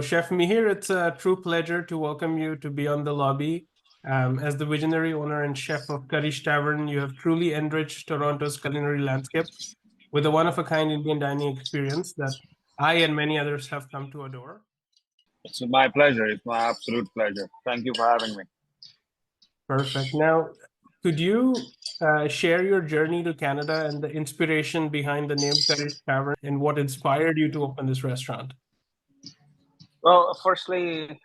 Chef Miheer, it's a true pleasure to welcome you to Beyond the Lobby. As the visionary owner and chef of Curryish Tavern, you have truly enriched Toronto's culinary landscape with a one-of-a-kind Indian dining experience that I and many others have come to adore. It's my pleasure. It's my absolute pleasure. Thank you for having me. Perfect. Now, could you share your journey to Canada and the inspiration behind the name Curryish Tavern and what inspired you to open this restaurant? Well, firstly,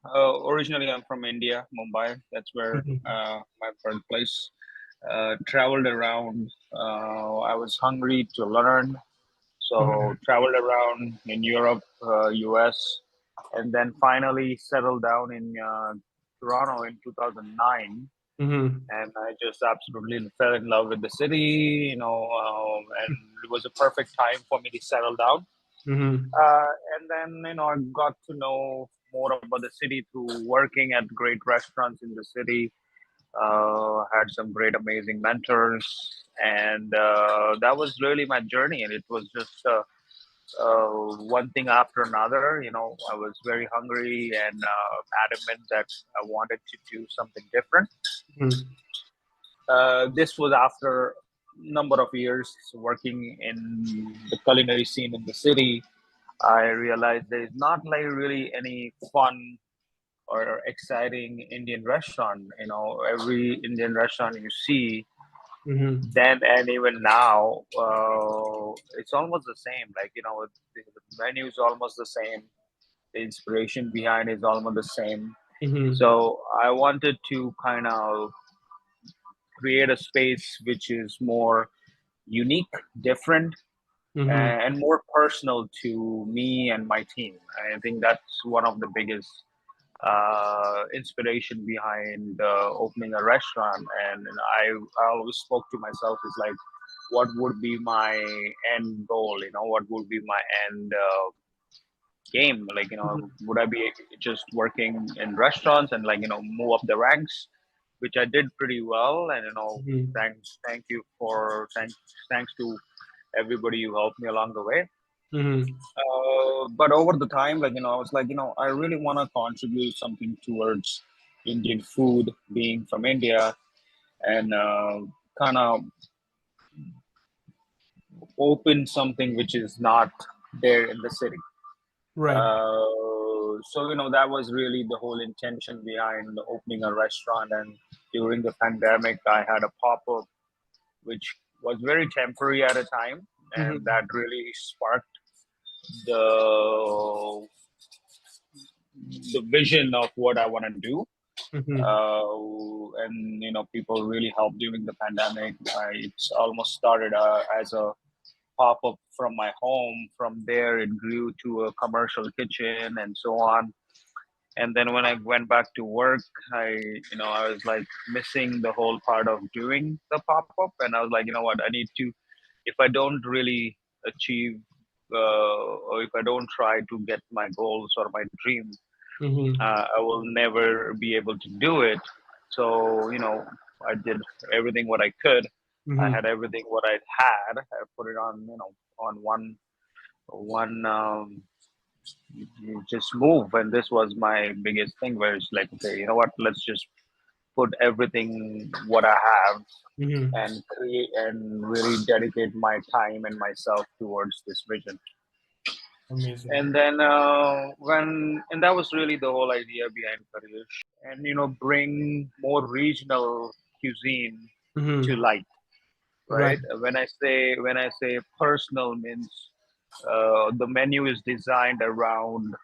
originally I'm from India, Mumbai. That's where Mhm. my birthplace. Traveled around. I was hungry to learn, so Mhm. traveled around in Europe, US, and then finally settled down in Toronto in 2009. Mhm. And I just absolutely fell in love with the city, and it was a perfect time for me to settle down. Mhm. And then, I got to know more about the city through working at great restaurants in the city. Had some great, amazing mentors, and that was really my journey. And it was just one thing after another. I was very hungry and adamant that I wanted to do something different. Mhm. This was after number of years working in the culinary scene in the city. I realized there's not like really any fun or exciting Indian restaurant. Every Indian restaurant you see Mhm. then and even now, it's almost the same. Like, the menu is almost the same. The inspiration behind is almost the same. Mhm. So I wanted to kind of create a space which is more unique, different, Mhm. and more personal to me and my team. I think that's one of the biggest inspiration behind opening a restaurant. And I always spoke to myself is like, what would be my end goal? What would be my end game? Like, would I be just working in restaurants and like, move up the ranks, which I did pretty well. And, Mhm. thanks to everybody who helped me along the way. Mhm. But over the time, like, I was like, I really want to contribute something towards Indian food, being from India, and kind of open something which is not there in the city. Right. So, that was really the whole intention behind opening a restaurant. And during the pandemic, I had a pop up, which was very temporary at a time, and Mhm. that really sparked the the vision of what I want to do. Mhm. And people really helped during the pandemic. It's almost started as a pop up from my home. From there, it grew to a commercial kitchen and so on. And then when I went back to work, I was like missing the whole part of doing the pop up, and I was like, what, I need to. If I don't really achieve, or if I don't try to get my goals or my dream, Mhm. I will never be able to do it. So, I did everything what I could. I had Mhm. everything what I had. I put it on, on one, you just move. And this was my biggest thing where it's like, okay, let's just put everything what I have Mhm. and create and really dedicate my time and myself towards this vision. Amazing. And then and that was really the whole idea behind Curryish, and bring more regional cuisine to Mhm. light, Right. right? When I say personal means the menu is designed around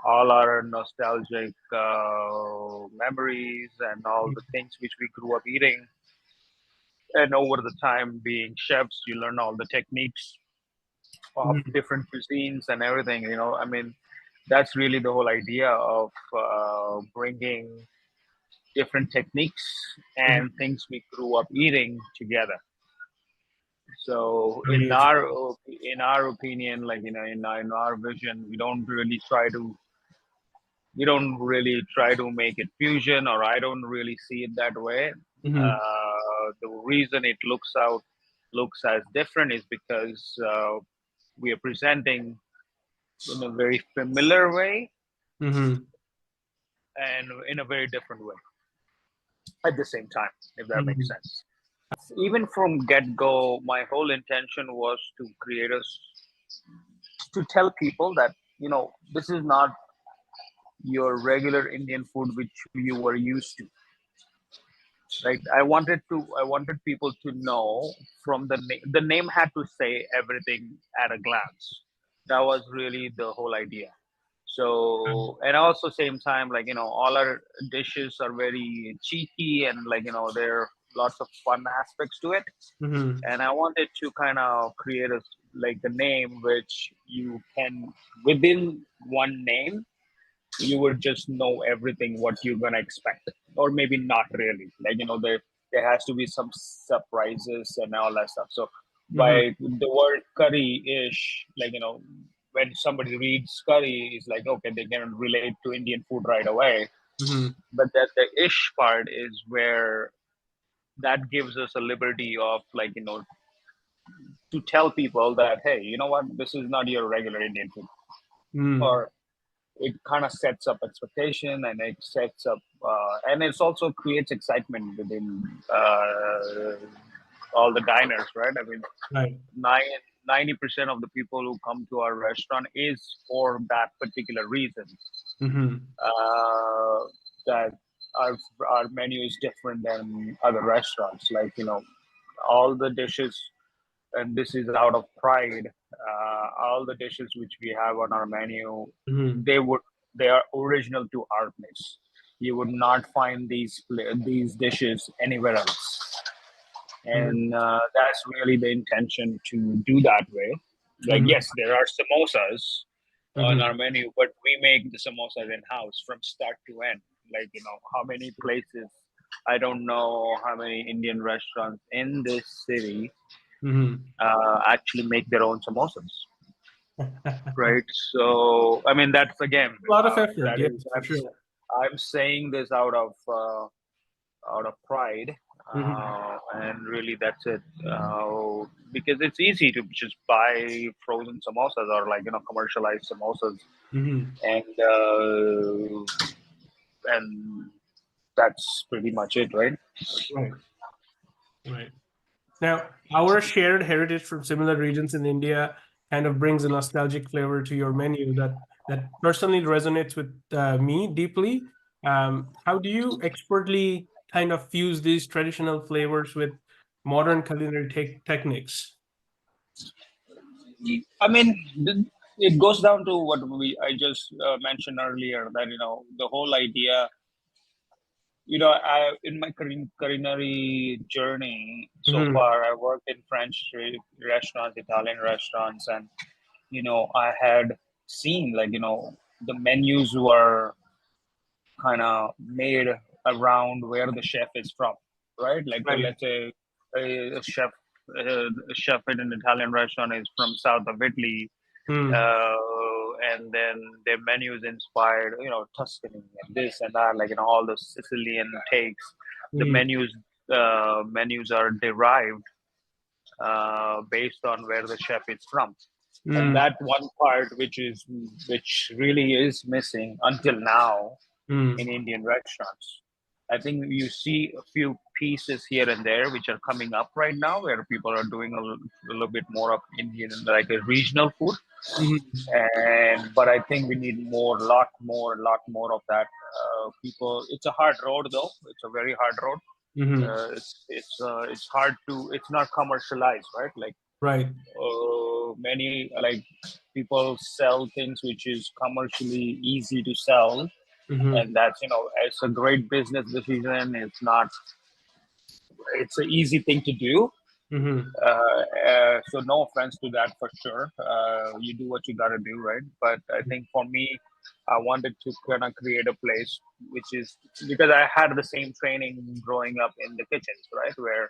all our nostalgic memories and all the things which we grew up eating. And over the time being chefs, you learn all the techniques of Mhm. different cuisines and everything. That's really the whole idea of bringing different techniques Mhm. and things we grew up eating together. So Amazing. in our opinion, like in our vision, we don't really try to make it fusion, or I don't really see it that way. Mhm. The reason it looks as different is because we are presenting in a very familiar way Mm-hmm. and in a very different way at the same time, if that makes Mm-hmm. sense. Even from get go, my whole intention was to create to tell people that this is not your regular Indian food which you were used to. Right? I wanted people to know from the name. The name had to say everything at a glance. That was really the whole idea. So, and also same time, like all our dishes are very cheeky, and there are lots of fun aspects to it. Mm-hmm. And I wanted to kind of create a name which you can, within one name, you would just know everything what you're gonna expect, or maybe not really. There has to be some surprises and all that stuff. So Mm-hmm. by the word curry-ish, when somebody reads curry, is like okay, they can relate to Indian food right away. Mm-hmm. But that the ish part is where that gives us a liberty of to tell people that hey, you know what, this is not your regular Indian food, Mm-hmm. or it kind of sets up expectation, and it sets up and it also creates excitement within all the diners, right? I mean, Right. nine, 90% of the people who come to our restaurant is for that particular reason, Mm-hmm. uh, that our menu is different than other restaurants, all the dishes, and this is out of pride. All the dishes which we have on our menu, Mm-hmm. they are original to our place. You would not find these dishes anywhere else, and that's really the intention to do that way. Like Mm-hmm. yes, there are samosas on Mm-hmm. our menu, but we make the samosas in house from start to end. How many places? I don't know how many Indian restaurants in this city Mm-hmm. actually make their own samosas, A right? So I mean, that's again, lot of effort, that yes, is for sure. I'm saying this out of pride, Mm-hmm. and really that's it. Because it's easy to just buy frozen samosas, or commercialized samosas, Mm-hmm. and that's pretty much it, right? Right. Right. Now, our shared heritage from similar regions in India kind of brings a nostalgic flavor to your menu that personally resonates with me deeply. How do you expertly kind of fuse these traditional flavors with modern culinary techniques? I mean, it goes down to what I just mentioned earlier, that the whole idea. In my culinary journey so Mm-hmm. far, I worked in French restaurants, Italian restaurants, and I had seen the menus were kind of made around where the chef is from, right? Right. Let's say a chef in an Italian restaurant is from south of Italy, Mm. uh, and then their menu is inspired, Tuscany and this and that, all the Sicilian takes. The Mm. menus are derived based on where the chef is from, and Mm. that one part which really is missing until now in Mm. Indian restaurants. I think you see a few pieces here and there which are coming up right now, where people are doing a little bit more of Indian, like a regional food. Mm. And but I think we need lot more of that. People, it's a hard road though. It's a very hard road. Mm. It's hard to. It's not commercialized, right? Right. Many people sell things which is commercially easy to sell, Mm. and that's it's a great business decision. It's an easy thing to do. Mm. So no offense to that, for sure. You do what you gotta do, right? But I think for me, I wanted to kind of create a place which is, because I had the same training growing up in the kitchens, right? Where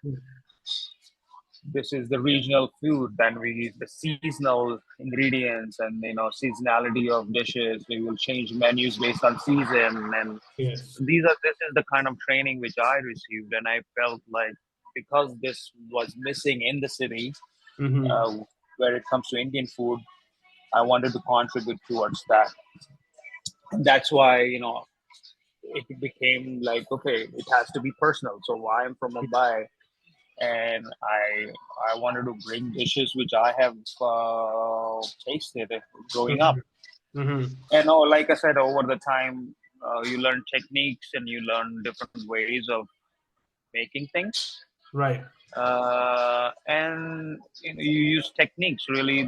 this is the regional food, then we use the seasonal ingredients, and seasonality of dishes. We will change menus based on season, and Yes. this is the kind of training which I received, and I felt like, because this was missing in the city, Mm. uh, where it comes to Indian food, I wanted to contribute towards that. That's why, it became like, okay, it has to be personal. So I'm from Mumbai, and I wanted to bring dishes which I have tasted growing up. Mhm. Mhm. And like I said, over the time, you learn techniques and you learn different ways of making things. Right. And you use techniques. Really,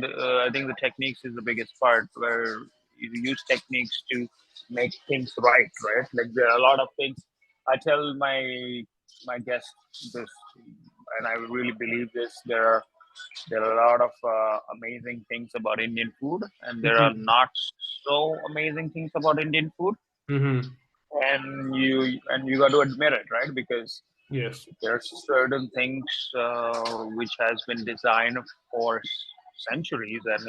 I think the techniques is the biggest part, where you use techniques to make things right. Right, like there are a lot of things. I tell my guests this, and I really believe this. There are a lot of amazing things about Indian food, and there are Mhm. not so amazing things about Indian food. Mhm. And you got to admit it, right? Because Yes. there's certain things which has been designed for centuries, and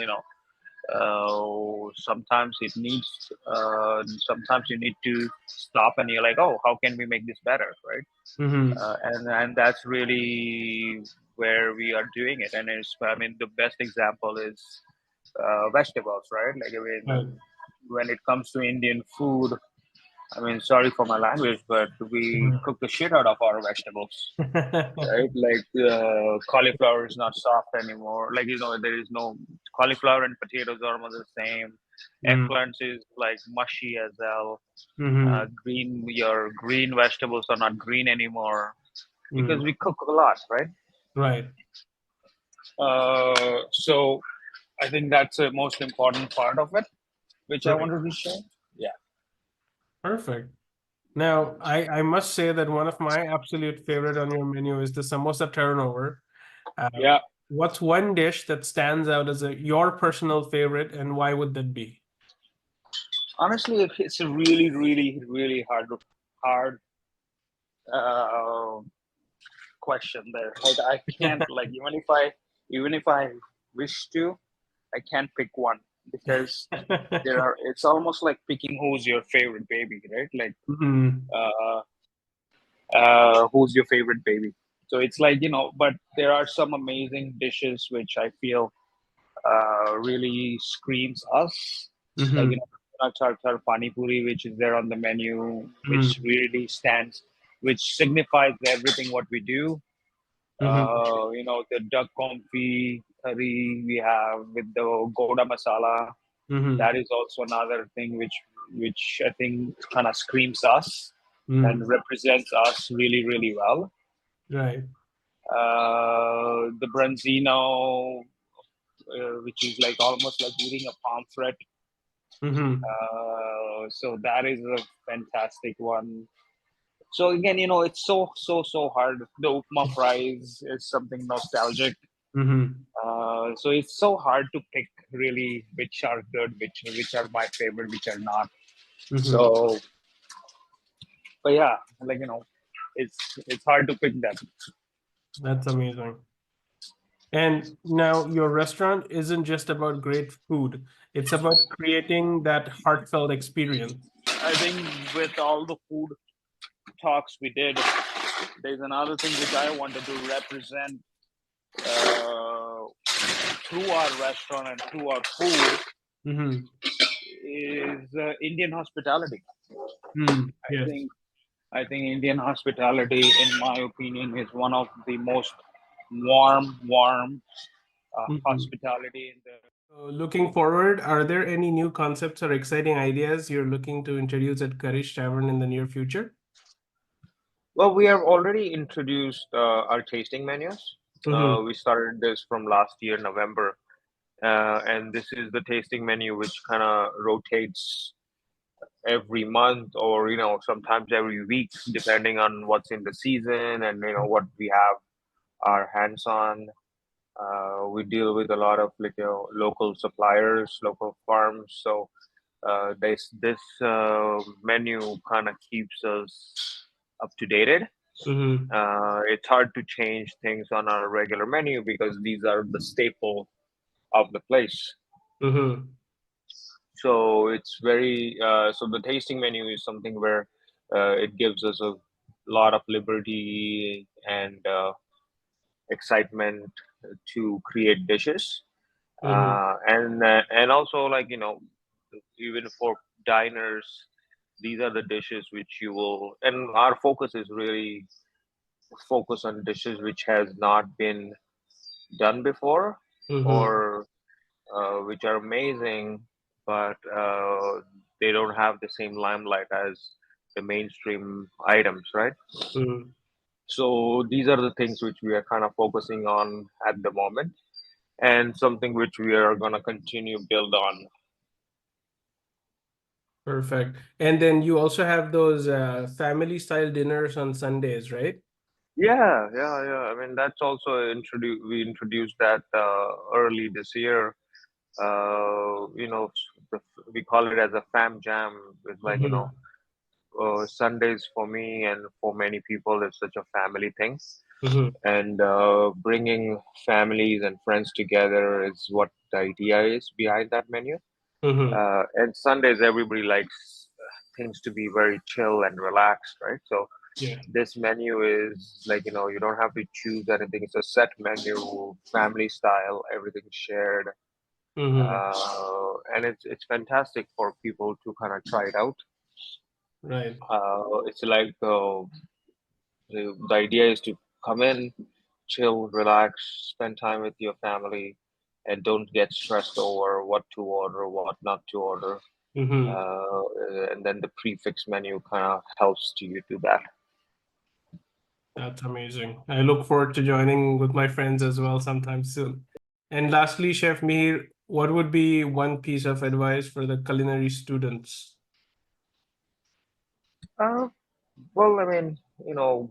sometimes it needs. Sometimes you need to stop, and you're like, oh, how can we make this better, right? Mhm. And that's really where we are doing it. And I mean, the best example is vegetables, right? Like, I Right. mean, when it comes to Indian food, I mean, sorry for my language, but we Mhm. cook the shit out of our vegetables, right? Like, cauliflower is not soft anymore. Like, there is no cauliflower, and potatoes are almost the same. Mhm. Eggplants is like mushy as hell. Mhm. Your green vegetables are not green anymore because Mhm. we cook a lot, right? Right. So I think that's the most important part of it, which I Right. wanted to share. Yeah. Perfect. Now, I must say that one of my absolute favorite on your menu is the samosa turnover. Uh, Yeah. what's one dish that stands out as your personal favorite, and why would that be? Honestly, it's a really, really, really hard uh, question there. Like, I can't, like, even if I wish to, I can't pick one, because it's almost like picking who's your favorite baby, right? Like, Mhm. uh, who's your favorite baby? So it's like, but there are some amazing dishes which I feel really screams us. Like, Mhm. char pani puri, which is there on the menu, which Mhm. really stands, which signifies everything what we do. Mhm. The duck confit curry we have with the goda masala. Mhm. That is also another thing which I think kind of screams us and Mhm. represents us really, really well. Right. The branzino, which is like almost like eating a pomfret. Mhm. So that is a fantastic one. So again, it's so, so, so hard. The upma fries is something nostalgic. Mhm. So it's so hard to pick really which are good, which are my favorite, which are not. Mhm. So, but yeah, like, it's hard to pick them. That's amazing. And now your restaurant isn't just about great food, it's about creating that heartfelt experience. I think with all the food talks we did, there's another thing which I wanted to represent uh, through our restaurant and through our food Mm-hmm. is Indian hospitality. Mm, I yes. think I think Indian hospitality, in my opinion, is one of the most warm Mhm. hospitality in the. So looking forward, are there any new concepts or exciting ideas you're looking to introduce at Curryish Tavern in the near future? Well, we have already introduced our tasting menus. Mm-hmm. We started this from last year, November, and this is the tasting menu which kind of rotates every month, or sometimes every week, depending on what's in the season and what we have our hands on. We deal with a lot of local suppliers, local farms, so this menu kind of keeps us up to date. Mm-hmm. It's hard to change things on our regular menu because these are the staple of the place. Mm-hmm. So the tasting menu is something where it gives us a lot of liberty and excitement to create dishes. And also, like, even for diners, these are the dishes which you will, and our focus is really focus on dishes which has not been done before, or which are amazing, but they don't have the same limelight as the mainstream items, right? So these are the things which we are kind of focusing on at the moment, and something which we are going to continue build on. Perfect. And then you also have those family style dinners on Sundays, right? Yeah. I mean, that's also we introduced that early this year. You know, we call it as a fam jam. It's like, Sundays for me and for many people, it's such a family thing. And bringing families and friends together is what the idea is behind that menu. And Sundays, everybody likes things to be very chill and relaxed, right? So Yeah. this menu is like, you don't have to choose anything. It's a set menu, family style, everything shared. And it's fantastic for people to kind of try it out. Right. It's like the idea is to come in, chill, relax, spend time with your family, and don't get stressed over what to order, what not to order. And then the prefix menu kind of helps you do that. That's amazing. I look forward to joining with my friends as well sometime soon. And lastly, Chef Miheer, what would be one piece of advice for the culinary students? Well, I mean,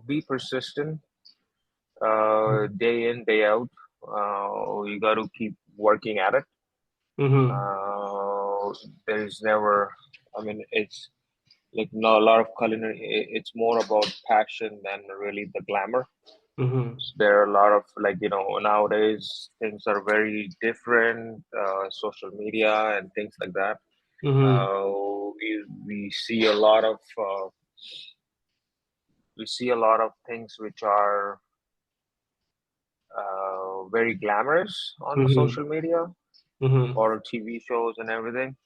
be persistent, day in, day out. You got to keep working at it. There's never, I mean, it's like not a lot of culinary, it's more about passion than really the glamour. There are a lot of, like, nowadays things are very different, social media and things like that. We see a lot of things which are very glamorous on social media or TV shows and everything.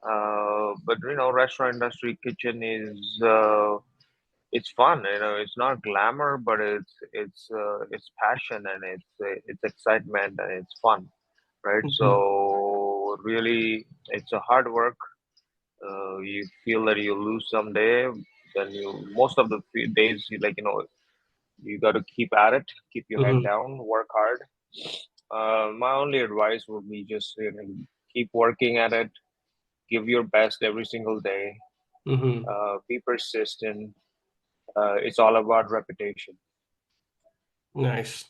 But restaurant industry, kitchen is it's fun. It's not glamour, but it's passion, and it's excitement, and it's fun, right? So really, it's a hard work. You feel that you lose someday, then most of the days you got to keep at it, keep your head down, work hard. My only advice would be just keep working at it, give your best every single day, be persistent. It's all about reputation. Nice.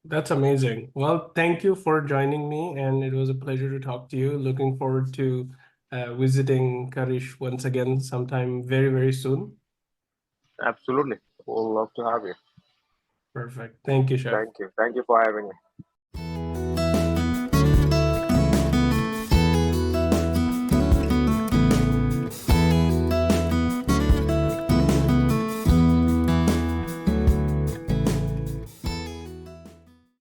That's amazing. Well, thank you for joining me, and it was a pleasure to talk to you. Looking forward to visiting Curryish once again sometime very, very soon. Absolutely. We'll love to have you. Perfect. Thank you, Chef. Thank you for having me.